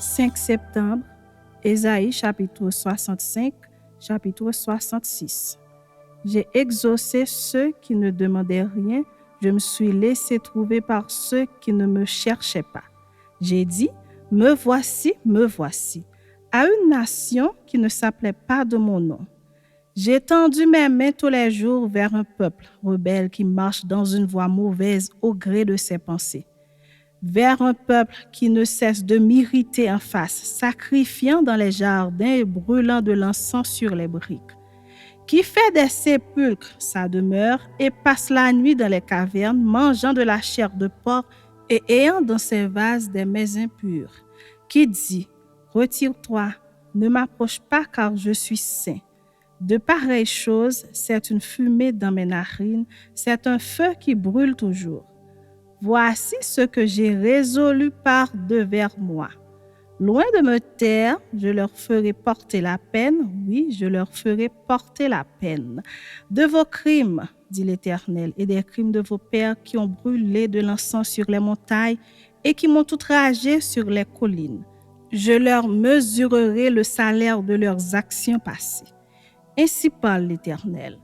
5 septembre, Ésaïe chapitre 65, chapitre 66. J'ai exaucé ceux qui ne demandaient rien, je me suis laissé trouver par ceux qui ne me cherchaient pas. J'ai dit, me voici, à une nation qui ne s'appelait pas de mon nom. J'ai tendu mes mains tous les jours vers un peuple rebelle qui marche dans une voie mauvaise au gré de ses pensées, vers un peuple qui ne cesse de m'irriter en face, sacrifiant dans les jardins et brûlant de l'encens sur les briques, qui fait des sépulcres sa demeure et passe la nuit dans les cavernes, mangeant de la chair de porc et ayant dans ses vases des mets impurs, qui dit, retire-toi, ne m'approche pas car je suis saint. De pareilles choses, c'est une fumée dans mes narines, c'est un feu qui brûle toujours. Voici ce que j'ai résolu par devers moi. Loin de me taire, je leur ferai porter la peine, oui, je leur ferai porter la peine. De vos crimes, dit l'Éternel, et des crimes de vos pères qui ont brûlé de l'encens sur les montagnes et qui m'ont outragé sur les collines. Je leur mesurerai le salaire de leurs actions passées. Ainsi parle l'Éternel.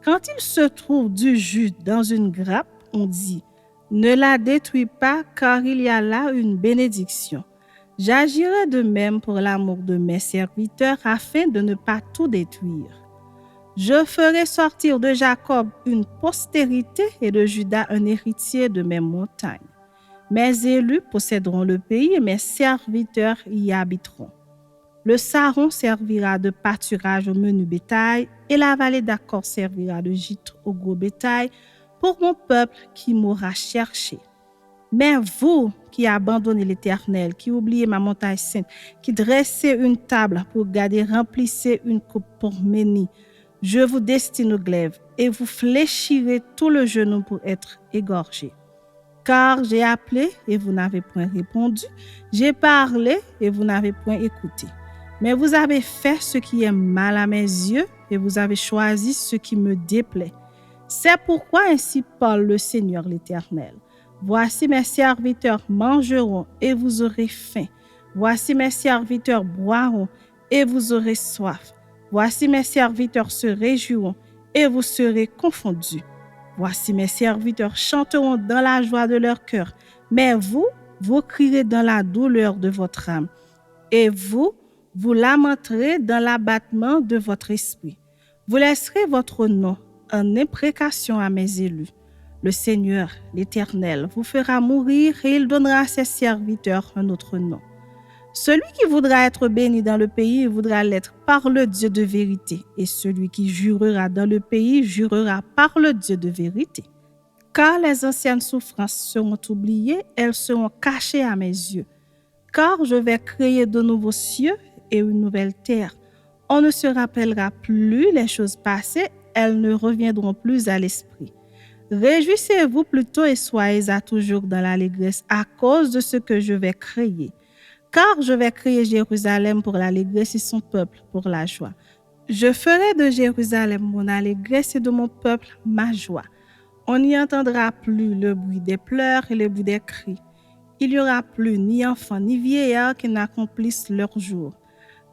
Quand il se trouve du jus dans une grappe, on dit, ne la détruis pas car il y a là une bénédiction. J'agirai de même pour l'amour de mes serviteurs afin de ne pas tout détruire. Je ferai sortir de Jacob une postérité et de Juda un héritier de mes montagnes. Mes élus posséderont le pays et mes serviteurs y habiteront. Le Saron servira de pâturage au menu bétail et la vallée d'Accor servira de gîte au gros bétail pour mon peuple qui m'aura cherché. Mais vous qui abandonnez l'Éternel, qui oubliez ma montagne sainte, qui dressez une table pour garder, remplissez une coupe pour Méni, je vous destine au glaive et vous fléchirez tout le genou pour être égorgé. Car j'ai appelé et vous n'avez point répondu, j'ai parlé et vous n'avez point écouté. Mais vous avez fait ce qui est mal à mes yeux et vous avez choisi ce qui me déplaît. C'est pourquoi ainsi parle le Seigneur l'Éternel. Voici mes serviteurs mangeront et vous aurez faim. Voici mes serviteurs boiront et vous aurez soif. Voici mes serviteurs se réjouiront et vous serez confondus. Voici mes serviteurs chanteront dans la joie de leur cœur. Mais vous crierez dans la douleur de votre âme. Et vous lamenterez dans l'abattement de votre esprit. Vous laisserez votre nom en imprécation à mes élus. Le Seigneur, l'Éternel, vous fera mourir et il donnera à ses serviteurs un autre nom. Celui qui voudra être béni dans le pays voudra l'être par le Dieu de vérité, et celui qui jurera dans le pays jurera par le Dieu de vérité. Car les anciennes souffrances seront oubliées, elles seront cachées à mes yeux. Car je vais créer de nouveaux cieux et une nouvelle terre. On ne se rappellera plus les choses passées, elles ne reviendront plus à l'esprit. Réjouissez-vous plutôt et soyez à toujours dans l'allégresse à cause de ce que je vais créer. Car je vais créer Jérusalem pour l'allégresse et son peuple pour la joie. Je ferai de Jérusalem mon allégresse et de mon peuple ma joie. On n'y entendra plus le bruit des pleurs et le bruit des cris. Il n'y aura plus ni enfants ni vieillards qui n'accomplissent leur jour.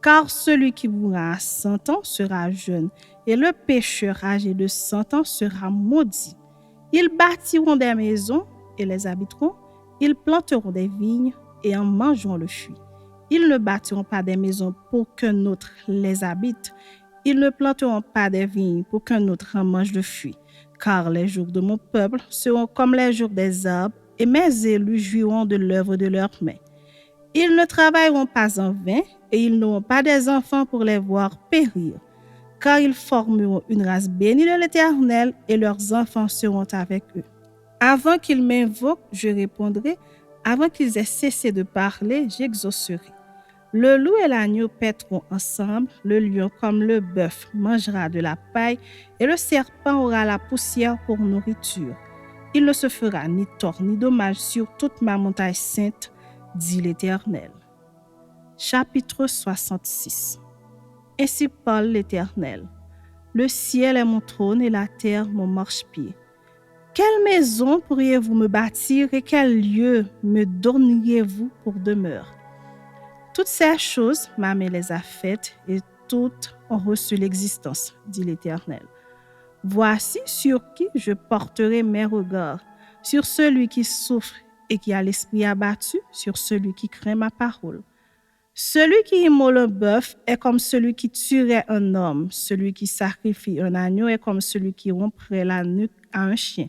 Car celui qui mourra à 100 ans sera jeune, et le pécheur âgé de 100 ans sera maudit. Ils bâtiront des maisons et les habiteront, ils planteront des vignes et en mangeront le fruit. Ils ne bâtiront pas des maisons pour qu'un autre les habite, ils ne planteront pas des vignes pour qu'un autre en mange le fruit. Car les jours de mon peuple seront comme les jours des arbres, et mes élus jouiront de l'œuvre de leurs mains. Ils ne travailleront pas en vain, et ils n'auront pas des enfants pour les voir périr. Car ils formeront une race bénie de l'Éternel, et leurs enfants seront avec eux. Avant qu'ils m'invoquent, je répondrai. Avant qu'ils aient cessé de parler, j'exaucerai. Le loup et l'agneau paîtront ensemble, le lion comme le bœuf mangera de la paille, et le serpent aura la poussière pour nourriture. Il ne se fera ni tort ni dommage sur toute ma montagne sainte, dit l'Éternel. Chapitre 66. Ainsi parle l'Éternel. Le ciel est mon trône et la terre mon marchepied. Quelle maison pourriez-vous me bâtir et quel lieu me donneriez-vous pour demeure? toutes ces choses, ma main les a faites et toutes ont reçu l'existence, dit l'Éternel. Voici sur qui je porterai mes regards, sur celui qui souffre et qui a l'esprit abattu, sur celui qui craint ma parole. Celui qui immole un bœuf est comme celui qui tuerait un homme. Celui qui sacrifie un agneau est comme celui qui romprait la nuque à un chien.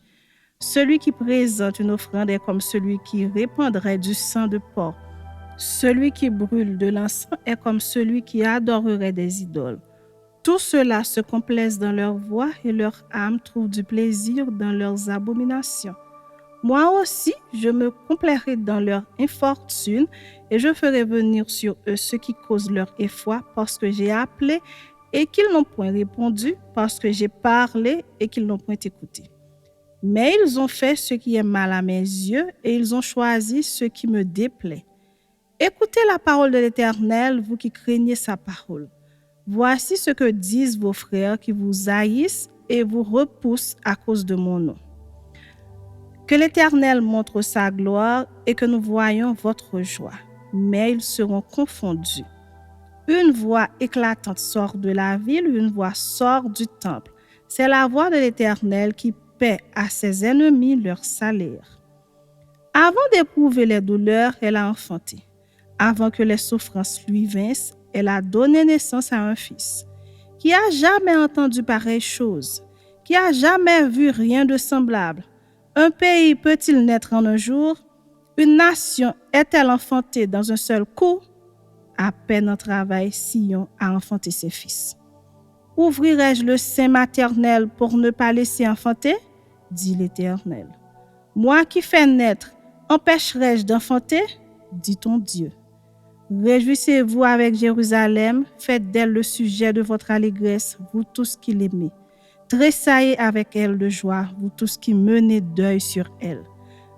Celui qui présente une offrande est comme celui qui répandrait du sang de porc. Celui qui brûle de l'encens est comme celui qui adorerait des idoles. Tous ceux-là se complaisent dans leur voix et leur âme trouve du plaisir dans leurs abominations. Moi aussi, je me complairai dans leur infortune et je ferai venir sur eux ce qui cause leur effroi parce que j'ai appelé et qu'ils n'ont point répondu, parce que j'ai parlé et qu'ils n'ont point écouté. Mais ils ont fait ce qui est mal à mes yeux et ils ont choisi ce qui me déplaît. Écoutez la parole de l'Éternel, vous qui craignez sa parole. Voici ce que disent vos frères qui vous haïssent et vous repoussent à cause de mon nom. Que l'Éternel montre sa gloire et que nous voyions votre joie. Mais ils seront confondus. Une voix éclatante sort de la ville, une voix sort du temple. C'est la voix de l'Éternel qui paie à ses ennemis leur salaire. Avant d'éprouver les douleurs, elle a enfanté. Avant que les souffrances lui vinssent, elle a donné naissance à un fils. Qui a jamais entendu pareille chose? Qui a jamais vu rien de semblable? Un pays peut-il naître en un jour? Une nation est-elle enfantée dans un seul coup? À peine en travail, Sion a enfanté ses fils. Ouvrirai-je le sein maternel pour ne pas laisser enfanter? Dit l'Éternel. Moi qui fais naître, empêcherai-je d'enfanter? Dit ton Dieu. Réjouissez-vous avec Jérusalem, faites d'elle le sujet de votre allégresse, vous tous qui l'aimez. Tressaillez avec elle de joie, vous tous qui menez deuil sur elle,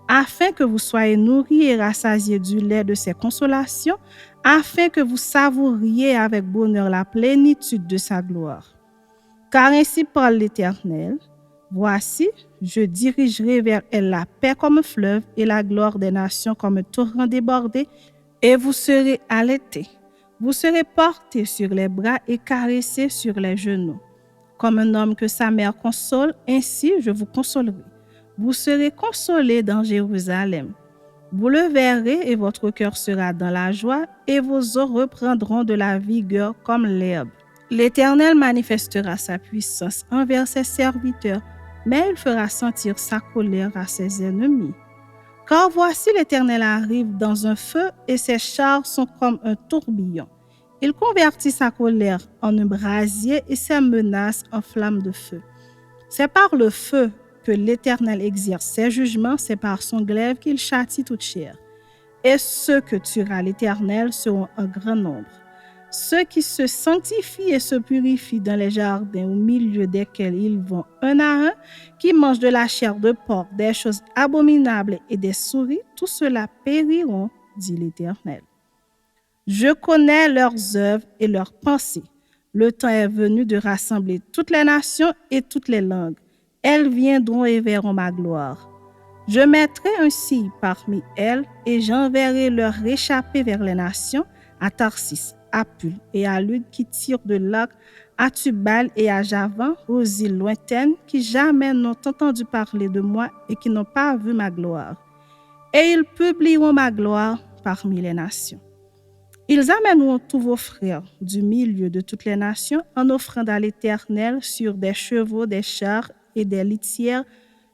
afin que vous soyez nourris et rassasiés du lait de ses consolations, afin que vous savouriez avec bonheur la plénitude de sa gloire. Car ainsi parle l'Éternel, voici, je dirigerai vers elle la paix comme un fleuve et la gloire des nations comme un torrent débordé, et vous serez allaités, vous serez portés sur les bras et caressés sur les genoux. Comme un homme que sa mère console, ainsi je vous consolerai. Vous serez consolés dans Jérusalem. Vous le verrez et votre cœur sera dans la joie et vos os reprendront de la vigueur comme l'herbe. L'Éternel manifestera sa puissance envers ses serviteurs, mais il fera sentir sa colère à ses ennemis. Car voici l'Éternel arrive dans un feu et ses chars sont comme un tourbillon. Il convertit sa colère en un brasier et ses menaces en flammes de feu. C'est par le feu que l'Éternel exerce ses jugements, c'est par son glaive qu'il châtie toute chair. Et ceux que tuera l'Éternel seront un grand nombre. Ceux qui se sanctifient et se purifient dans les jardins au milieu desquels ils vont un à un, qui mangent de la chair de porc, des choses abominables et des souris, tout cela périront, dit l'Éternel. Je connais leurs œuvres et leurs pensées. Le temps est venu de rassembler toutes les nations et toutes les langues. Elles viendront et verront ma gloire. Je mettrai un signe parmi elles et j'enverrai leur réchappés vers les nations, à Tarsis, à Pul et à Lude qui tirent de l'arc, à Tubal et à Javan, aux îles lointaines qui jamais n'ont entendu parler de moi et qui n'ont pas vu ma gloire. Et ils publieront ma gloire parmi les nations. Ils amèneront tous vos frères du milieu de toutes les nations en offrande à l'Éternel sur des chevaux, des chars et des litières,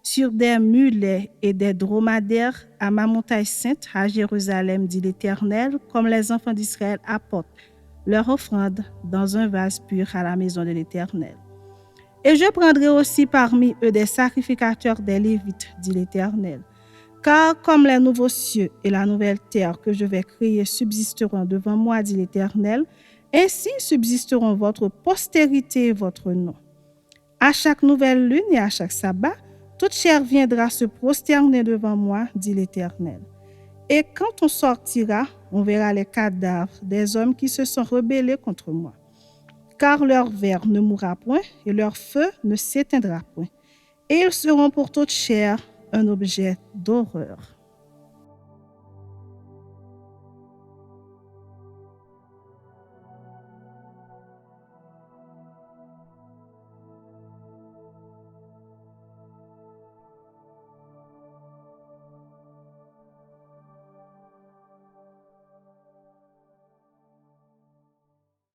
sur des mulets et des dromadaires à ma montagne sainte, à Jérusalem, dit l'Éternel, comme les enfants d'Israël apportent leur offrande dans un vase pur à la maison de l'Éternel. Et je prendrai aussi parmi eux des sacrificateurs des Lévites, dit l'Éternel. Car comme les nouveaux cieux et la nouvelle terre que je vais créer subsisteront devant moi, dit l'Éternel, ainsi subsisteront votre postérité et votre nom. À chaque nouvelle lune et à chaque sabbat, toute chair viendra se prosterner devant moi, dit l'Éternel. Et quand on sortira, on verra les cadavres des hommes qui se sont rebellés contre moi. Car leur ver ne mourra point et leur feu ne s'éteindra point. Et ils seront pour toute chair un objet d'horreur.